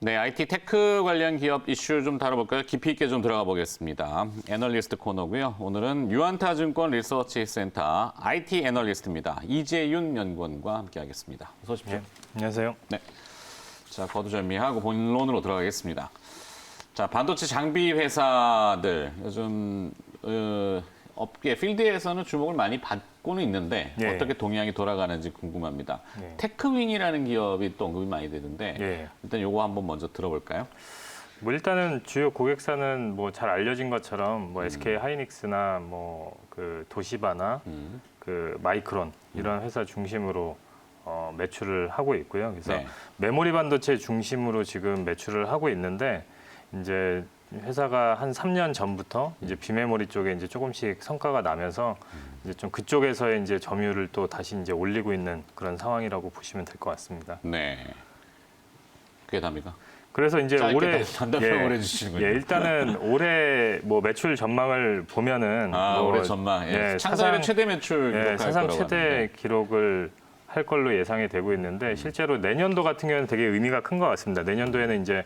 네, IT 테크 관련 기업 이슈 좀 다뤄볼까요? 깊이 있게 좀 들어가 보겠습니다. 애널리스트 코너고요. 오늘은 유한타증권 리서치 센터 IT 애널리스트입니다. 이재윤 연구원과 함께하겠습니다. 어서 오십시오. 네, 안녕하세요. 네, 자 거두절미하고 본론으로 들어가겠습니다. 자, 반도체 장비 회사들 요즘 업계 필드에서는 주목을 많이 받고는 있는데 예. 어떻게 동향이 돌아가는지 궁금합니다. 예. 테크윙이라는 기업이 또 언급이 많이 되는데 예. 일단 요거 한번 먼저 들어볼까요? 뭐 일단은 주요 고객사는 뭐 잘 알려진 것처럼 뭐 SK 하이닉스나 뭐 그 도시바나 그 마이크론 이런 회사 중심으로 매출을 하고 있고요. 그래서 네. 메모리 반도체 중심으로 지금 매출을 하고 있는데 이제 회사가 한 3년 전부터 이제 비메모리 쪽에 이제 조금씩 성과가 나면서 이제 좀 그쪽에서의 이제 점유율을 또 다시 이제 올리고 있는 그런 상황이라고 보시면 될 것 같습니다. 네. 그게 답니까? 그래서 이제 짧게 올해 단답형을 해주시는군요. 예, 일단은 올해 뭐 매출 전망을 보면은 뭐 올해 전망. 예. 창사일의 최대 매출 기록할 사상 거라고 최대 하는데. 기록을 할 걸로 예상이 되고 있는데 실제로 내년도 같은 경우는 되게 의미가 큰 것 같습니다. 내년도에는 이제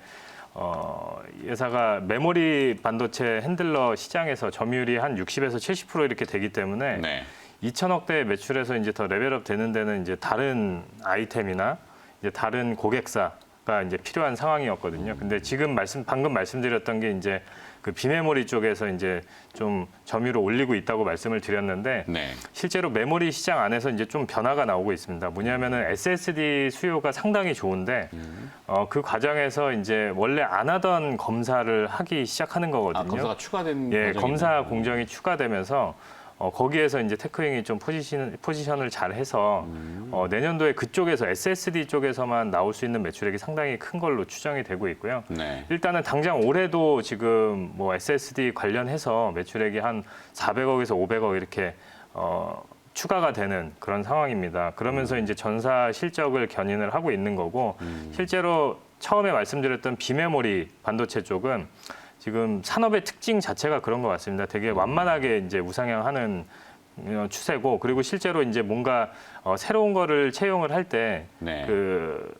회사가 메모리 반도체 핸들러 시장에서 점유율이 한 60에서 70% 이렇게 되기 때문에 네. 2천억대 매출에서 이제 더 레벨업 되는 데는 이제 다른 아이템이나 이제 다른 고객사가 이제 필요한 상황이었거든요. 근데 지금 방금 말씀드렸던 게 이제 그 비메모리 쪽에서 이제 좀 점유율을 올리고 있다고 말씀을 드렸는데 네. 실제로 메모리 시장 안에서 이제 좀 변화가 나오고 있습니다. 뭐냐면은 SSD 수요가 상당히 좋은데 그 과정에서 이제 원래 안 하던 검사를 하기 시작하는 거거든요. 검사가 추가된 예, 과정이네요. 검사 공정이 추가되면서 거기에서 이제 테크윙이 좀 포지션을 잘 해서 내년도에 그쪽에서 SSD 쪽에서만 나올 수 있는 매출액이 상당히 큰 걸로 추정이 되고 있고요. 네. 일단은 당장 올해도 지금 뭐 SSD 관련해서 매출액이 한 400억에서 500억 이렇게 추가가 되는 그런 상황입니다. 그러면서 이제 전사 실적을 견인을 하고 있는 거고 실제로 처음에 말씀드렸던 비메모리 반도체 쪽은 지금 산업의 특징 자체가 그런 것 같습니다. 되게 완만하게 이제 우상향하는 추세고 그리고 실제로 이제 뭔가 새로운 거를 채용을 할 때 네. 그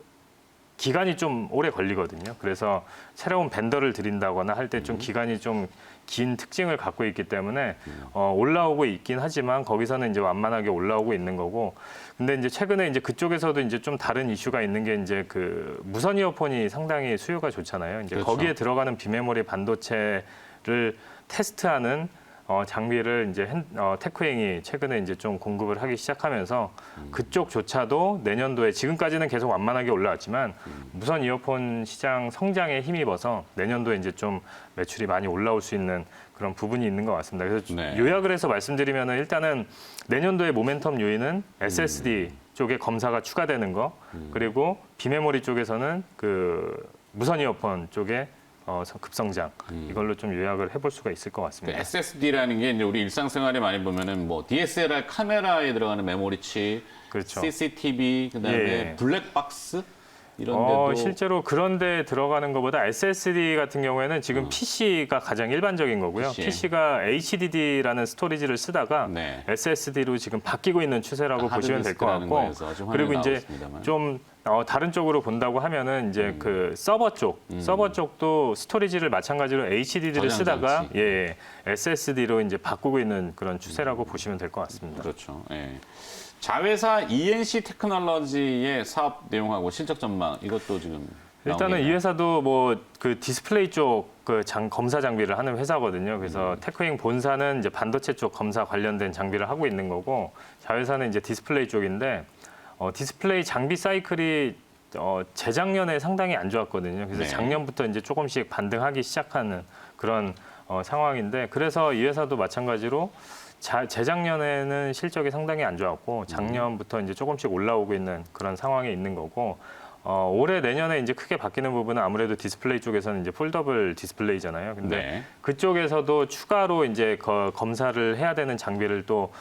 기간이 좀 오래 걸리거든요. 그래서 새로운 벤더를 들인다거나 할 때 좀 기간이 좀 긴 특징을 갖고 있기 때문에 올라오고 있긴 하지만 거기서는 이제 완만하게 올라오고 있는 거고. 근데 이제 최근에 이제 그쪽에서도 이제 좀 다른 이슈가 있는 게 이제 그 무선 이어폰이 상당히 수요가 좋잖아요. 이제 그렇죠. 거기에 들어가는 비메모리 반도체를 테스트하는 장비를 이제 테크윙이 최근에 이제 좀 공급을 하기 시작하면서 그쪽조차도 내년도에 지금까지는 계속 완만하게 올라왔지만 무선 이어폰 시장 성장에 힘입어서 내년도에 이제 좀 매출이 많이 올라올 수 있는 그런 부분이 있는 것 같습니다. 그래서 네. 요약을 해서 말씀드리면은 일단은 내년도의 모멘텀 요인은 SSD 쪽에 검사가 추가되는 거 그리고 비메모리 쪽에서는 그 무선 이어폰 쪽에 급성장 이걸로 좀 요약을 해볼 수가 있을 것 같습니다. SSD라는 게 이제 우리 일상생활에 많이 보면은 뭐 DSLR 카메라에 들어가는 메모리 칩, 그렇죠. CCTV, 그다음에 예. 블랙박스 이런 데도 실제로 그런 데 들어가는 것보다 SSD 같은 경우에는 지금 PC가 가장 일반적인 거고요. PC. PC가 HDD라는 스토리지를 쓰다가 네. SSD로 지금 바뀌고 있는 추세라고 보시면 될 것 하드디스크라는 같고 거에서 좀 그리고 화면이 이제 나왔습니다만. 좀 다른 쪽으로 본다고 하면은 이제 그 서버 쪽도 스토리지를 마찬가지로 HDD를 쓰다가 저장장치. SSD로 이제 바꾸고 있는 그런 추세라고 보시면 될 것 같습니다. 그렇죠. 예. 자회사 ENC 테크놀로지의 사업 내용하고 실적 전망 이것도 지금 일단은 이 회사도 뭐 그 디스플레이 쪽 그 검사 장비를 하는 회사거든요. 그래서 테크윙 본사는 이제 반도체 쪽 검사 관련된 장비를 하고 있는 거고 자회사는 이제 디스플레이 쪽인데 디스플레이 장비 사이클이 재작년에 상당히 안 좋았거든요. 그래서 네. 작년부터 이제 조금씩 반등하기 시작하는 그런 상황인데 그래서 이 회사도 마찬가지로 재작년에는 실적이 상당히 안 좋았고 작년부터 이제 조금씩 올라오고 있는 그런 상황에 있는 거고 올해 내년에 이제 크게 바뀌는 부분은 아무래도 디스플레이 쪽에서는 이제 폴더블 디스플레이잖아요. 근데 네. 그쪽에서도 추가로 이제 검사를 해야 되는 장비를 또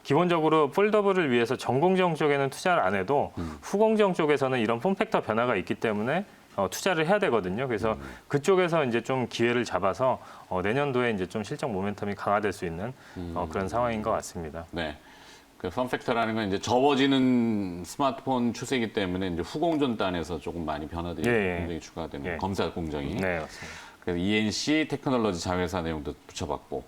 기본적으로 폴더블을 위해서 전공정 쪽에는 투자를 안 해도 후공정 쪽에서는 이런 폼팩터 변화가 있기 때문에 투자를 해야 되거든요. 그래서 그쪽에서 이제 좀 기회를 잡아서 내년도에 이제 좀 실적 모멘텀이 강화될 수 있는 그런 상황인 것 같습니다. 네. 그 펌팩터라는 건 이제 접어지는 스마트폰 추세이기 때문에 이제 후공정 단에서 조금 많이 변화들이 굉장히 추가되는 검사 공정이. 네, 맞습니다. 그래서 ENC 테크놀로지 자회사 내용도 붙여봤고.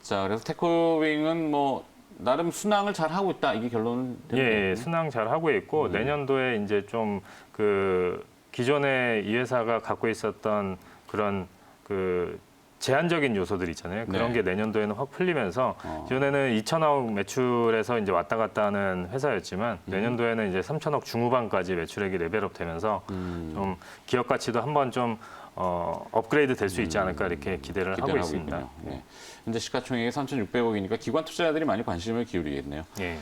자, 그래서 테크윙은 뭐 나름 순항을 잘 하고 있다. 이게 결론은 예, 순항 잘 하고 있고 내년도에 이제 좀 그 기존에 이 회사가 갖고 있었던 그런 그 제한적인 요소들 있잖아요. 그런 네. 게 내년도에는 확 풀리면서 기존에는 2천억 매출에서 이제 왔다 갔다 하는 회사였지만 내년도에는 이제 3천억 중후반까지 매출액이 레벨업 되면서 좀 기업 가치도 한번 좀 업그레이드 될 수 있지 않을까 이렇게 기대를 하고 있습니다. 있군요. 네. 현재 시가총액이 3,600억이니까 기관 투자자들이 많이 관심을 기울이겠네요. 예.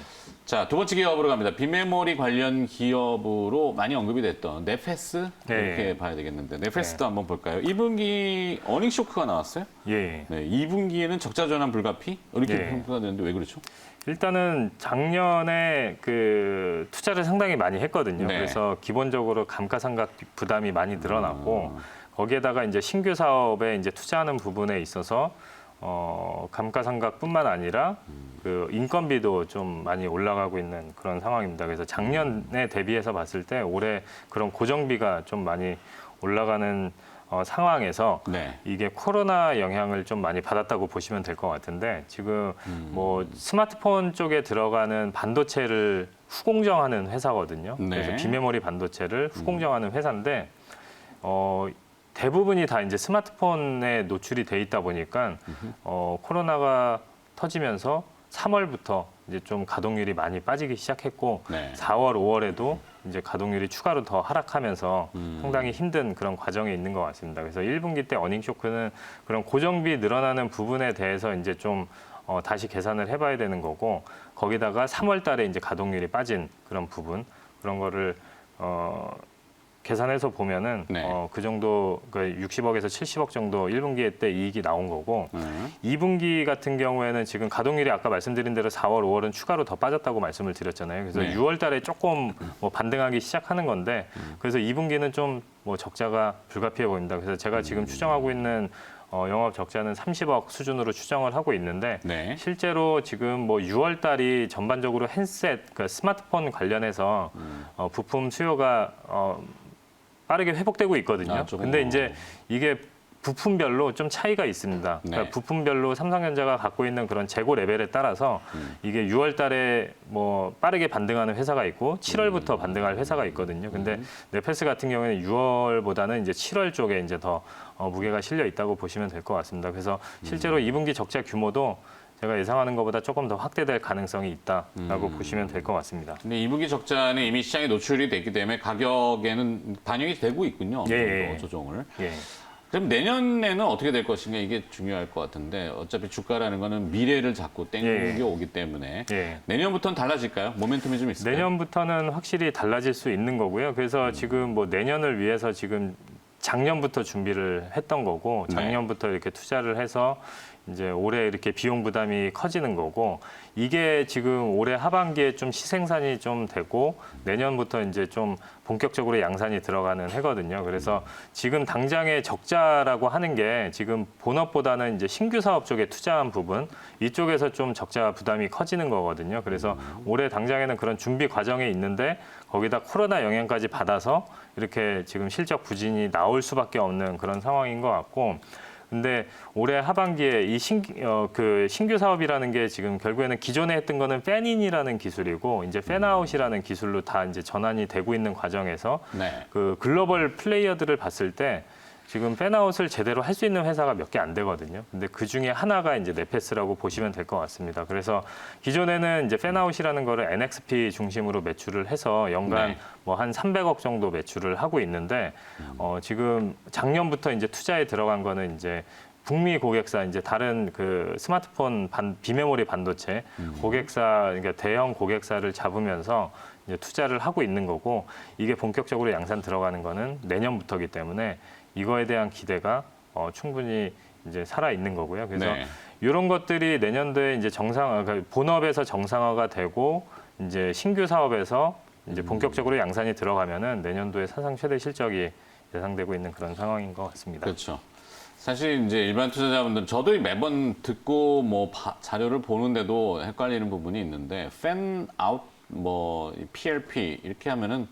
자, 두 번째 기업으로 갑니다. 빈메모리 관련 기업으로 많이 언급이 됐던 네페스 이렇게 봐야 되겠는데 네페스도 한번 볼까요? 2분기 어닝 쇼크가 나왔어요. 예. 네, 2분기에는 적자 전환 불가피 이렇게 예. 평가가 되는데 왜 그렇죠? 일단은 작년에 그 투자를 상당히 많이 했거든요. 네. 그래서 기본적으로 감가상각 부담이 많이 늘어났고 거기에다가 이제 신규 사업에 이제 투자하는 부분에 있어서 감가상각뿐만 아니라 그 인건비도 좀 많이 올라가고 있는 그런 상황입니다. 그래서 작년에 대비해서 봤을 때 올해 그런 고정비가 좀 많이 올라가는 상황에서 네. 이게 코로나 영향을 좀 많이 받았다고 보시면 될 것 같은데 지금 뭐 스마트폰 쪽에 들어가는 반도체를 후공정하는 회사거든요. 네. 그래서 비메모리 반도체를 후공정하는 회사인데 대부분이 다 이제 스마트폰에 노출이 돼 있다 보니까 코로나가 터지면서 3월부터 이제 좀 가동률이 많이 빠지기 시작했고 네. 4월, 5월에도 이제 가동률이 추가로 더 하락하면서 상당히 힘든 그런 과정에 있는 것 같습니다. 그래서 1분기 때 어닝 쇼크는 그런 고정비 늘어나는 부분에 대해서 이제 좀 다시 계산을 해봐야 되는 거고 거기다가 3월 달에 이제 가동률이 빠진 그런 부분 그런 거를 계산해서 보면은 네. 그 정도 그 60억에서 70억 정도 1분기 때 이익이 나온 거고 2분기 같은 경우에는 지금 가동률이 아까 말씀드린 대로 4월, 5월은 추가로 더 빠졌다고 말씀을 드렸잖아요. 그래서 네. 6월 달에 조금 뭐 반등하기 시작하는 건데 그래서 2분기는 좀 뭐 적자가 불가피해 보입니다. 그래서 제가 지금 추정하고 있는 영업 적자는 30억 수준으로 추정을 하고 있는데 네. 실제로 지금 뭐 6월 달이 전반적으로 핸셋, 그 스마트폰 관련해서 부품 수요가 빠르게 회복되고 있거든요. 근데 이제 이게 부품별로 좀 차이가 있습니다. 그러니까 네. 부품별로 삼성전자가 갖고 있는 그런 재고 레벨에 따라서 이게 6월 달에 뭐 빠르게 반등하는 회사가 있고 7월부터 반등할 회사가 있거든요. 근데 네페스 같은 경우에는 6월보다는 이제 7월 쪽에 이제 더 무게가 실려 있다고 보시면 될 것 같습니다. 그래서 실제로 2분기 적자 규모도 제가 예상하는 것보다 조금 더 확대될 가능성이 있다라고 보시면 될 것 같습니다. 근데 2분기 적자는 이미 시장에 노출이 됐기 때문에 가격에는 반영이 되고 있군요. 어느 정도 조정을. 예. 그럼 내년에는 어떻게 될 것인가 이게 중요할 것 같은데 어차피 주가라는 거는 미래를 자꾸 땡겨 오기 때문에 내년부터는 달라질까요? 모멘텀이 좀 있을까요? 내년부터는 확실히 달라질 수 있는 거고요. 그래서 지금 뭐 내년을 위해서 지금 작년부터 준비를 했던 거고 작년부터 이렇게 투자를 해서 이제 올해 이렇게 비용 부담이 커지는 거고 이게 지금 올해 하반기에 좀 시생산이 좀 되고 내년부터 이제 좀 본격적으로 양산이 들어가는 해거든요. 그래서 지금 당장의 적자라고 하는 게 지금 본업보다는 이제 신규 사업 쪽에 투자한 부분 이쪽에서 좀 적자 부담이 커지는 거거든요. 그래서 올해 당장에는 그런 준비 과정에 있는데 거기다 코로나 영향까지 받아서 이렇게 지금 실적 부진이 나올 수밖에 없는 그런 상황인 것 같고 근데 올해 하반기에 이 신규 사업이라는 게 지금 결국에는 기존에 했던 거는 팬인이라는 기술이고 이제 팬아웃이라는 기술로 다 이제 전환이 되고 있는 과정에서 그 글로벌 플레이어들을 봤을 때 지금 팬아웃을 제대로 할 수 있는 회사가 몇 개 안 되거든요. 근데 그 중에 하나가 이제 네페스라고 보시면 될 것 같습니다. 그래서 기존에는 이제 팬아웃이라는 거를 NXP 중심으로 매출을 해서 연간 뭐 한 300억 정도 매출을 하고 있는데 지금 작년부터 이제 투자에 들어간 거는 이제 북미 고객사 이제 다른 그 스마트폰 비메모리 반도체 고객사 그러니까 대형 고객사를 잡으면서 이제 투자를 하고 있는 거고 이게 본격적으로 양산 들어가는 거는 내년부터이기 때문에 이거에 대한 기대가 충분히 이제 살아 있는 거고요. 그래서 이런 것들이 내년도에 이제 그러니까 본업에서 정상화가 되고 이제 신규 사업에서 이제 본격적으로 양산이 들어가면은 내년도에 사상 최대 실적이 예상되고 있는 그런 상황인 것 같습니다. 그렇죠. 사실 이제 일반 투자자분들 저도 매번 듣고 뭐 자료를 보는데도 헷갈리는 부분이 있는데 팬 아웃 뭐 PLP 이렇게 하면은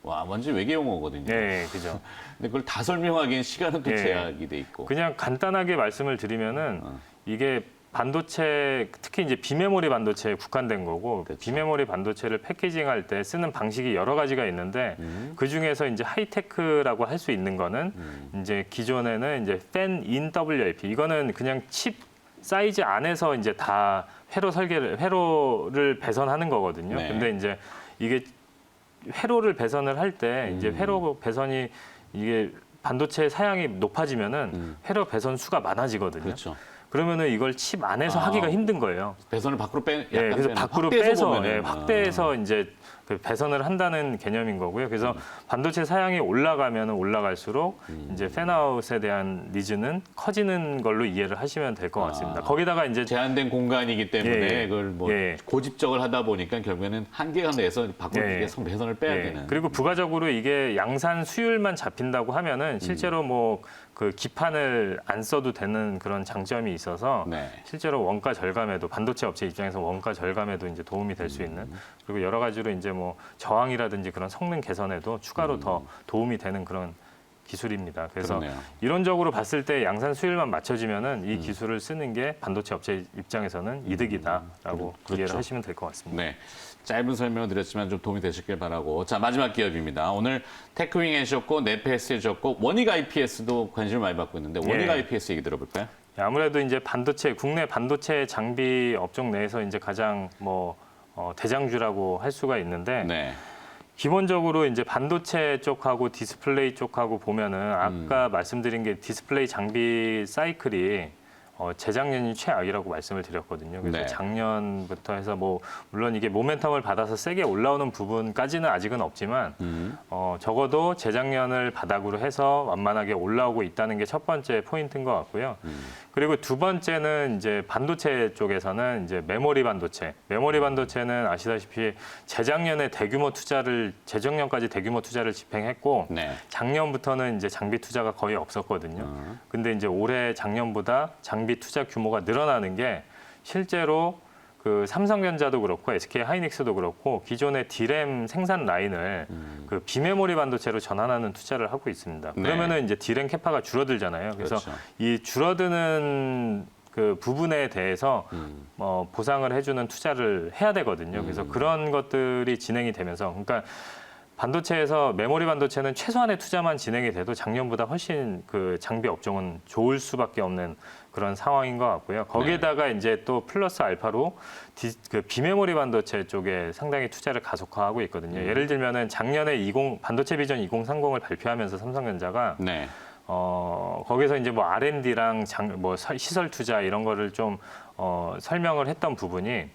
와 완전 외계 용어거든요. 네, 그죠. 근데 그걸 다 설명하기엔 시간은 또 예. 제약이 돼 있고. 그냥 간단하게 말씀을 드리면은 이게 반도체 특히 이제 비메모리 반도체에 국한된 거고 그렇죠. 비메모리 반도체를 패키징할 때 쓰는 방식이 여러 가지가 있는데 그 중에서 이제 하이테크라고 할 수 있는 거는 이제 기존에는 이제 팬인 WLP 이거는 그냥 칩 사이즈 안에서 이제 다 회로를 배선하는 거거든요. 네. 근데 이제 이게 회로를 배선을 할 때 이제 회로 배선이 이게 반도체 사양이 높아지면은 회로 배선 수가 많아지거든요. 그렇죠. 그러면은 이걸 칩 안에서 하기가 힘든 거예요. 배선을 밖으로 예, 그래서 밖으로 빼서 확대해서 이제 그 배선을 한다는 개념인 거고요. 그래서 반도체 사양이 올라가면 올라갈수록 이제 팬아웃에 대한 니즈는 커지는 걸로 이해를 하시면 될 것 같습니다. 거기다가 이제 제한된 공간이기 때문에 예, 그걸 뭐 예. 고집적을 하다 보니까 결국에는 한계가 내서 밖으로 예. 계속 배선을 빼야 예, 되는. 그리고 부가적으로 이게 양산 수율만 잡힌다고 하면은 실제로 뭐 그 기판을 안 써도 되는 그런 장점이 있어서 네. 실제로 원가 절감에도 반도체 업체 입장에서 원가 절감에도 이제 도움이 될 수 있는 그리고 여러 가지로 이제 뭐 저항이라든지 그런 성능 개선에도 추가로 더 도움이 되는 그런 기술입니다. 그래서 그러네요. 이론적으로 봤을 때 양산 수율만 맞춰지면은 이 기술을 쓰는 게 반도체 업체 입장에서는 이득이다라고 그렇죠. 이해를 하시면 될 것 같습니다. 네. 짧은 설명을 드렸지만 좀 도움이 되셨길 바라고. 자, 마지막 기업입니다. 오늘 테크윙 해주셨고, 네페스 해주셨고, 원익 IPS도 관심을 많이 받고 있는데, 원익 예. IPS 얘기 들어볼까요? 아무래도 이제 국내 반도체 장비 업종 내에서 이제 가장 대장주라고 할 수가 있는데, 네. 기본적으로 이제 반도체 쪽하고 디스플레이 쪽하고 보면은 아까 말씀드린 게 디스플레이 장비 사이클이 재작년이 최악이라고 말씀을 드렸거든요. 그래서 네. 작년부터 해서 뭐 물론 이게 모멘텀을 받아서 세게 올라오는 부분까지는 아직은 없지만 적어도 재작년을 바닥으로 해서 완만하게 올라오고 있다는 게 첫 번째 포인트인 것 같고요. 그리고 두 번째는 이제 반도체 쪽에서는 이제 메모리 반도체는 아시다시피 재작년에 재작년까지 대규모 투자를 집행했고 네. 작년부터는 이제 장비 투자가 거의 없었거든요. 근데 이제 올해 작년보다 장비 투자 규모가 늘어나는 게 실제로 그 삼성전자도 그렇고 SK 하이닉스도 그렇고 기존의 D램 생산 라인을 그 비메모리 반도체로 전환하는 투자를 하고 있습니다. 네. 그러면은 이제 D램 캐파가 줄어들잖아요. 그래서 그렇죠. 이 줄어드는 그 부분에 대해서 보상을 해주는 투자를 해야 되거든요. 그래서 그런 것들이 진행이 되면서 그러니까 반도체에서 메모리 반도체는 최소한의 투자만 진행이 돼도 작년보다 훨씬 그 장비 업종은 좋을 수밖에 없는 그런 상황인 것 같고요. 거기에다가 이제 또 플러스 알파로 그 비메모리 반도체 쪽에 상당히 투자를 가속화하고 있거든요. 예를 들면은 작년에 반도체 비전 2030을 발표하면서 삼성전자가 네. 거기서 이제 뭐 R&D랑 시설 투자 이런 거를 좀 설명을 했던 부분이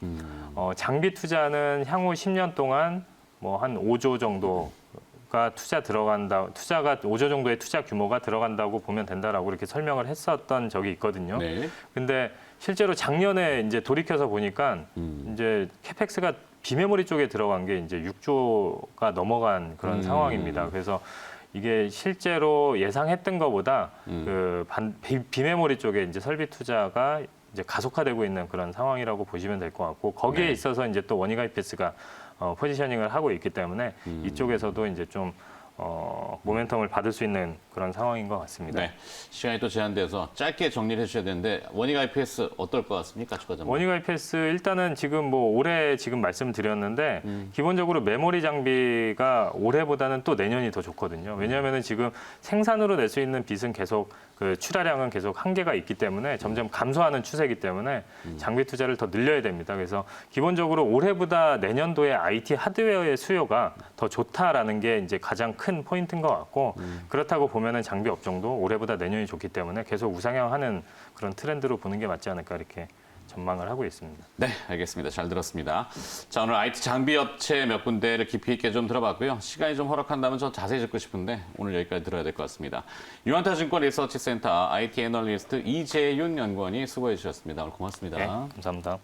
장비 투자는 향후 10년 동안 뭐 한 5조 정도가 투자가 5조 정도의 투자 규모가 들어간다고 보면 된다라고 이렇게 설명을 했었던 적이 있거든요. 네. 근데 실제로 작년에 이제 돌이켜서 보니까 이제 캐펙스가 비메모리 쪽에 들어간 게 이제 6조가 넘어간 그런 상황입니다. 그래서 이게 실제로 예상했던 것보다 그 비메모리 쪽에 이제 설비 투자가 이제 가속화되고 있는 그런 상황이라고 보시면 될 것 같고 거기에 네. 있어서 이제 또 원익 IPS가 포지셔닝을 하고 있기 때문에 이쪽에서도 이제 좀 모멘텀을 받을 수 있는 그런 상황인 것 같습니다. 네. 시간이 또 제한돼서 짧게 정리를 해주셔야 되는데 원익 IPS 어떨 것 같습니까? 추가 전망. 원익 IPS 일단은 지금 뭐 올해 지금 말씀드렸는데 기본적으로 메모리 장비가 올해보다는 또 내년이 더 좋거든요. 왜냐하면은 지금 생산으로 낼 수 있는 빚은 계속 그 출하량은 계속 한계가 있기 때문에 점점 감소하는 추세이기 때문에 장비 투자를 더 늘려야 됩니다. 그래서 기본적으로 올해보다 내년도에 IT 하드웨어의 수요가 더 좋다라는 게 이제 가장 큰 포인트인 것 같고 그렇다고 보면은 장비 업종도 올해보다 내년이 좋기 때문에 계속 우상향하는 그런 트렌드로 보는 게 맞지 않을까 이렇게 전망을 하고 있습니다. 네, 알겠습니다. 잘 들었습니다. 자, 오늘 IT 장비 업체 몇 군데를 깊이 있게 좀 들어봤고요. 시간이 좀 허락한다면 좀 자세히 듣고 싶은데 오늘 여기까지 들어야 될 것 같습니다. 유한타증권 리서치센터 IT 애널리스트 이재윤 연구원이 수고해 주셨습니다. 오늘 고맙습니다. 네, 감사합니다.